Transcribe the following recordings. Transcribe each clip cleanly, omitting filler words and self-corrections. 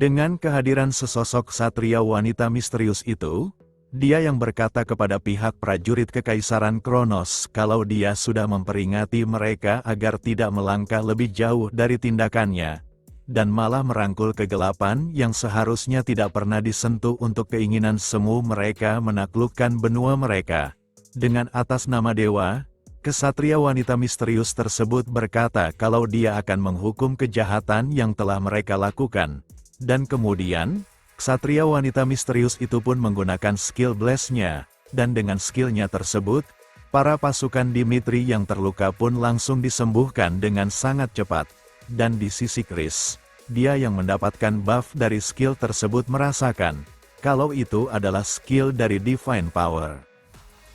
Dengan kehadiran sesosok ksatria wanita misterius itu, dia yang berkata kepada pihak prajurit Kekaisaran Kronos kalau dia sudah memperingati mereka agar tidak melangkah lebih jauh dari tindakannya, dan malah merangkul kegelapan yang seharusnya tidak pernah disentuh untuk keinginan semu mereka menaklukkan benua mereka. Dengan atas nama dewa, ksatria wanita misterius tersebut berkata kalau dia akan menghukum kejahatan yang telah mereka lakukan. Dan kemudian, ksatria wanita misterius itu pun menggunakan skill blast-nya, dan dengan skillnya tersebut, para pasukan Dimitri yang terluka pun langsung disembuhkan dengan sangat cepat. Dan di sisi Chris, dia yang mendapatkan buff dari skill tersebut merasakan, kalau itu adalah skill dari Divine Power.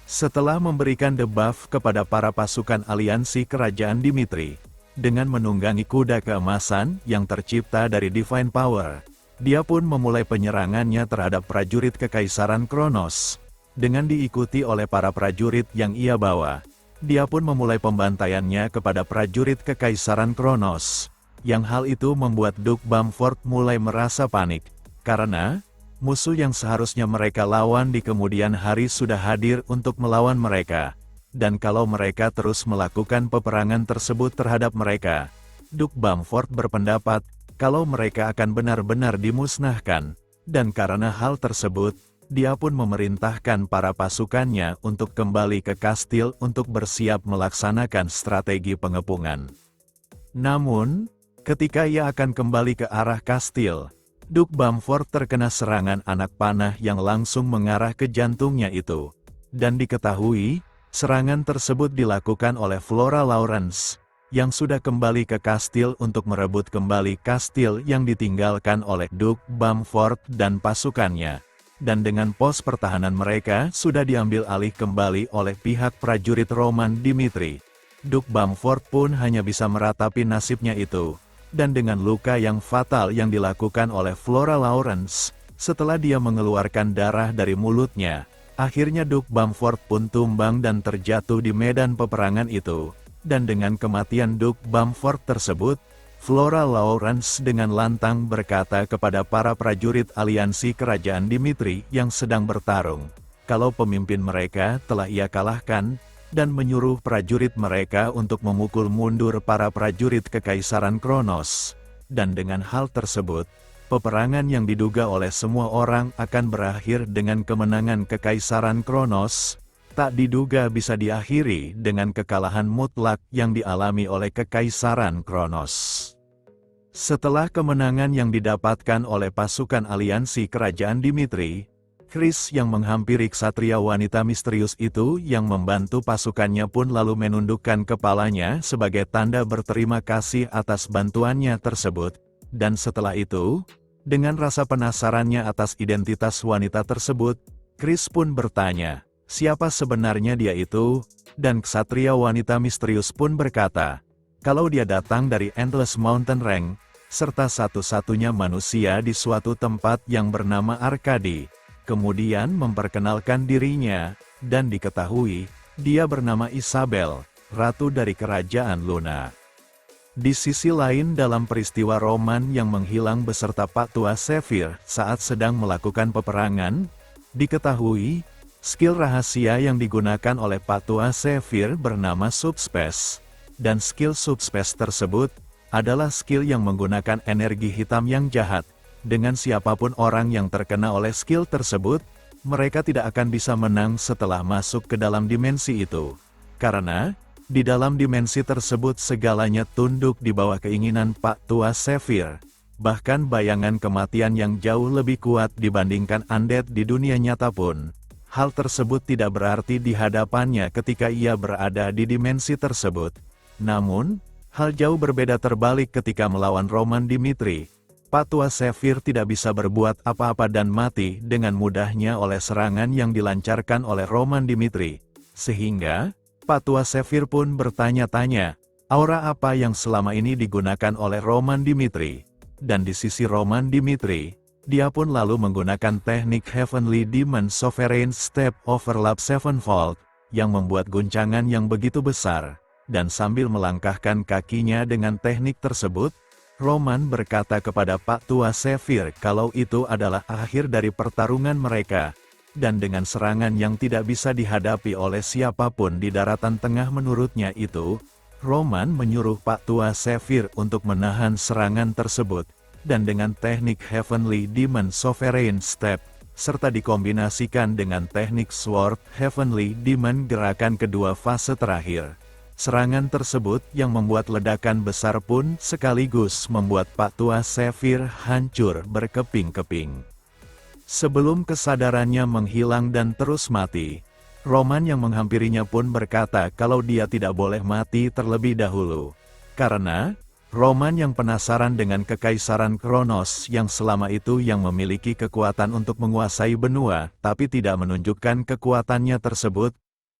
Setelah memberikan debuff kepada para pasukan aliansi kerajaan Dimitri, dengan menunggangi kuda keemasan yang tercipta dari Divine Power, dia pun memulai penyerangannya terhadap prajurit Kekaisaran Kronos. Dengan diikuti oleh para prajurit yang ia bawa, dia pun memulai pembantaiannya kepada prajurit Kekaisaran Kronos. Yang hal itu membuat Duke Bamford mulai merasa panik, karena musuh yang seharusnya mereka lawan di kemudian hari sudah hadir untuk melawan mereka. Dan kalau mereka terus melakukan peperangan tersebut terhadap mereka, Duke Bamford berpendapat kalau mereka akan benar-benar dimusnahkan. Dan karena hal tersebut, dia pun memerintahkan para pasukannya untuk kembali ke kastil untuk bersiap melaksanakan strategi pengepungan. Namun, ketika ia akan kembali ke arah kastil, Duke Bamford terkena serangan anak panah yang langsung mengarah ke jantungnya itu. Dan diketahui, serangan tersebut dilakukan oleh Flora Lawrence, yang sudah kembali ke kastil untuk merebut kembali kastil yang ditinggalkan oleh Duke Bamford dan pasukannya. Dan dengan pos pertahanan mereka sudah diambil alih kembali oleh pihak prajurit Roman Dimitri, Duke Bamford pun hanya bisa meratapi nasibnya itu. Dan dengan luka yang fatal yang dilakukan oleh Flora Lawrence, setelah dia mengeluarkan darah dari mulutnya, akhirnya Duke Bamford pun tumbang dan terjatuh di medan peperangan itu. Dan dengan kematian Duke Bamford tersebut, Flora Lawrence dengan lantang berkata kepada para prajurit aliansi kerajaan Dimitri yang sedang bertarung, kalau pemimpin mereka telah ia kalahkan, dan menyuruh prajurit mereka untuk memukul mundur para prajurit Kekaisaran Kronos. Dan dengan hal tersebut, peperangan yang diduga oleh semua orang akan berakhir dengan kemenangan Kekaisaran Kronos, tak diduga bisa diakhiri dengan kekalahan mutlak yang dialami oleh Kekaisaran Kronos. Setelah kemenangan yang didapatkan oleh pasukan aliansi kerajaan Dimitri, Chris yang menghampiri ksatria wanita misterius itu yang membantu pasukannya pun lalu menundukkan kepalanya sebagai tanda berterima kasih atas bantuannya tersebut. Dan setelah itu, dengan rasa penasarannya atas identitas wanita tersebut, Chris pun bertanya, siapa sebenarnya dia itu? Dan ksatria wanita misterius pun berkata, kalau dia datang dari Endless Mountain Range, serta satu-satunya manusia di suatu tempat yang bernama Arkadi. Kemudian memperkenalkan dirinya, dan diketahui, dia bernama Isabel, ratu dari kerajaan Luna. Di sisi lain dalam peristiwa Roman yang menghilang beserta Pak Tua Sephir saat sedang melakukan peperangan, diketahui, skill rahasia yang digunakan oleh Pak Tua Sephir bernama Subspace, dan skill Subspace tersebut adalah skill yang menggunakan energi hitam yang jahat. Dengan siapapun orang yang terkena oleh skill tersebut, mereka tidak akan bisa menang setelah masuk ke dalam dimensi itu. Karena, di dalam dimensi tersebut segalanya tunduk di bawah keinginan Pak Tua Sephir. Bahkan bayangan kematian yang jauh lebih kuat dibandingkan undead di dunia nyata pun. Hal tersebut tidak berarti di hadapannya ketika ia berada di dimensi tersebut. Namun, hal jauh berbeda terbalik ketika melawan Roman Dimitri. Pak Tua Sephir tidak bisa berbuat apa-apa dan mati dengan mudahnya oleh serangan yang dilancarkan oleh Roman Dimitri. Sehingga, Pak Tua Sephir pun bertanya-tanya, aura apa yang selama ini digunakan oleh Roman Dimitri? Dan di sisi Roman Dimitri, dia pun lalu menggunakan teknik Heavenly Demon Sovereign Step Overlap Sevenfold, yang membuat guncangan yang begitu besar. Dan sambil melangkahkan kakinya dengan teknik tersebut, Roman berkata kepada Pak Tua Sefir kalau itu adalah akhir dari pertarungan mereka, dan dengan serangan yang tidak bisa dihadapi oleh siapapun di daratan tengah menurutnya itu, Roman menyuruh Pak Tua Sefir untuk menahan serangan tersebut, dan dengan teknik Heavenly Demon Sovereign Step, serta dikombinasikan dengan teknik Sword Heavenly Demon gerakan kedua fase terakhir. Serangan tersebut yang membuat ledakan besar pun sekaligus membuat Pak Tua Sefir hancur berkeping-keping. Sebelum kesadarannya menghilang dan terus mati, Roman yang menghampirinya pun berkata kalau dia tidak boleh mati terlebih dahulu. Karena, Roman yang penasaran dengan kekaisaran Kronos yang selama itu yang memiliki kekuatan untuk menguasai benua, tapi tidak menunjukkan kekuatannya tersebut,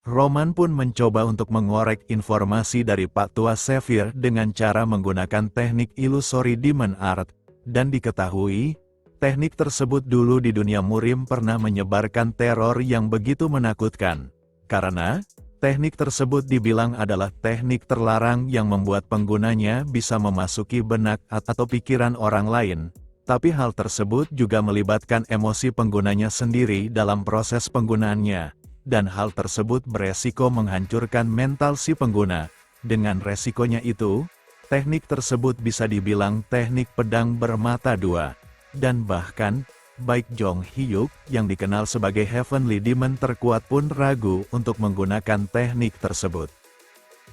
Roman pun mencoba untuk mengorek informasi dari Pak Tua Sefir dengan cara menggunakan teknik Illusory Demon Art, dan diketahui, teknik tersebut dulu di dunia Murim pernah menyebarkan teror yang begitu menakutkan, karena teknik tersebut dibilang adalah teknik terlarang yang membuat penggunanya bisa memasuki benak atau pikiran orang lain, tapi hal tersebut juga melibatkan emosi penggunanya sendiri dalam proses penggunaannya, dan hal tersebut beresiko menghancurkan mental si pengguna. Dengan resikonya itu, teknik tersebut bisa dibilang teknik pedang bermata dua, dan bahkan, baik Jong Hyuk yang dikenal sebagai Heavenly Demon terkuat pun ragu untuk menggunakan teknik tersebut.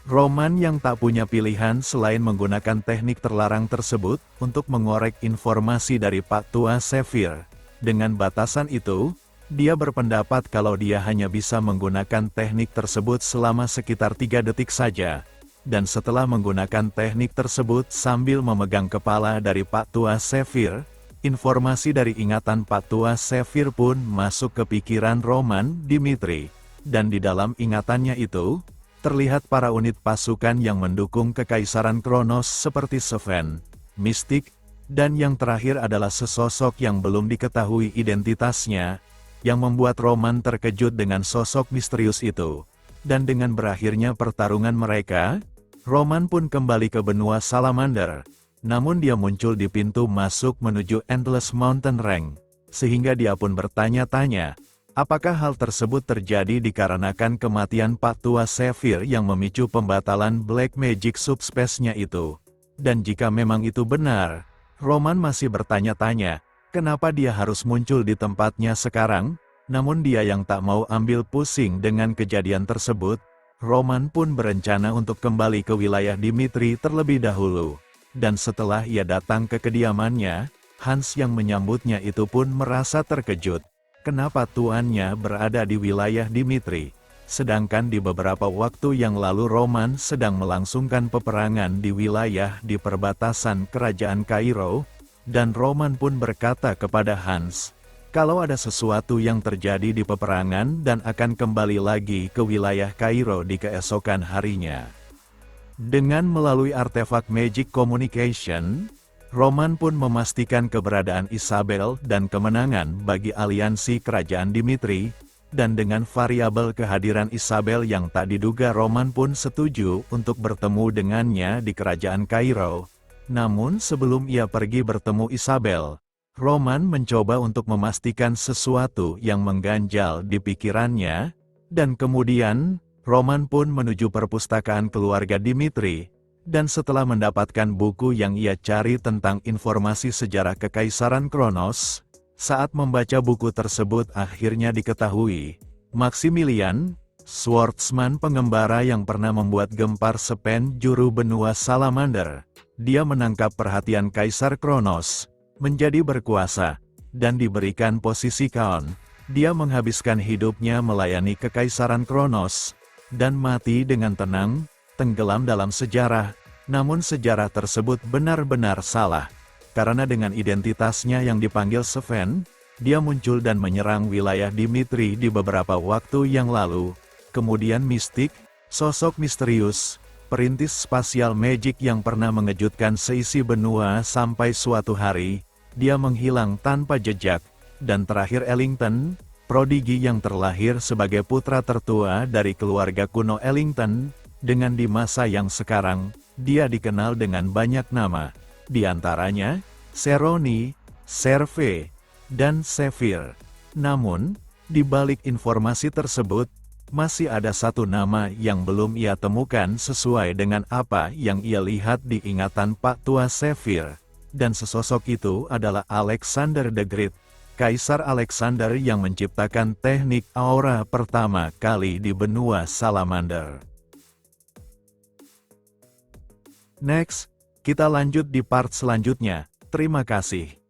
Roman yang tak punya pilihan selain menggunakan teknik terlarang tersebut untuk mengorek informasi dari Pak Tua Sefir. Dengan batasan itu, dia berpendapat kalau dia hanya bisa menggunakan teknik tersebut selama sekitar 3 detik saja. Dan setelah menggunakan teknik tersebut sambil memegang kepala dari Pak Tua Sefir, informasi dari ingatan Pak Tua Sefir pun masuk ke pikiran Roman Dimitri, dan di dalam ingatannya itu, terlihat para unit pasukan yang mendukung Kekaisaran Kronos seperti Seven, Mystic, dan yang terakhir adalah sesosok yang belum diketahui identitasnya, yang membuat Roman terkejut dengan sosok misterius itu. Dan dengan berakhirnya pertarungan mereka, Roman pun kembali ke benua Salamander. Namun dia muncul di pintu masuk menuju Endless Mountain Range, sehingga dia pun bertanya-tanya, apakah hal tersebut terjadi dikarenakan kematian Pak Tua Sefir yang memicu pembatalan Black Magic Subspace-nya itu. Dan jika memang itu benar, Roman masih bertanya-tanya, kenapa dia harus muncul di tempatnya sekarang? Namun dia yang tak mau ambil pusing dengan kejadian tersebut, Roman pun berencana untuk kembali ke wilayah Dimitri terlebih dahulu. Dan setelah ia datang ke kediamannya, Hans yang menyambutnya itu pun merasa terkejut. Kenapa tuannya berada di wilayah Dimitri? Sedangkan di beberapa waktu yang lalu Roman sedang melangsungkan peperangan di wilayah di perbatasan kerajaan Kairo, dan Roman pun berkata kepada Hans, kalau ada sesuatu yang terjadi di peperangan dan akan kembali lagi ke wilayah Kairo di keesokan harinya. Dengan melalui artefak Magic Communication, Roman pun memastikan keberadaan Isabel dan kemenangan bagi aliansi kerajaan Dimitri, dan dengan variabel kehadiran Isabel yang tak diduga Roman pun setuju untuk bertemu dengannya di kerajaan Kairo. Namun sebelum ia pergi bertemu Isabel, Roman mencoba untuk memastikan sesuatu yang mengganjal di pikirannya, dan kemudian, Roman pun menuju perpustakaan keluarga Dimitri, dan setelah mendapatkan buku yang ia cari tentang informasi sejarah Kekaisaran Kronos, saat membaca buku tersebut akhirnya diketahui, Maximilian, swordsman pengembara yang pernah membuat gempar Sepen juru benua Salamander, dia menangkap perhatian Kaisar Kronos, menjadi berkuasa, dan diberikan posisi Kaon. Dia menghabiskan hidupnya melayani Kekaisaran Kronos, dan mati dengan tenang, tenggelam dalam sejarah, namun sejarah tersebut benar-benar salah. Karena dengan identitasnya yang dipanggil Seven, dia muncul dan menyerang wilayah Dimitri di beberapa waktu yang lalu. Kemudian Mystic, sosok misterius, perintis spasial magic yang pernah mengejutkan seisi benua sampai suatu hari, dia menghilang tanpa jejak. Dan terakhir Ellington, prodigi yang terlahir sebagai putra tertua dari keluarga kuno Ellington, dengan di masa yang sekarang, dia dikenal dengan banyak nama. di antaranya Ceroni, Cerve, dan Sephir. Namun, di balik informasi tersebut, masih ada satu nama yang belum ia temukan sesuai dengan apa yang ia lihat di ingatan Pak Tua Sephir. Dan sesosok itu adalah Alexander the Great, Kaisar Alexander yang menciptakan teknik aura pertama kali di benua Salamander. Next, kita lanjut di part selanjutnya. Terima kasih.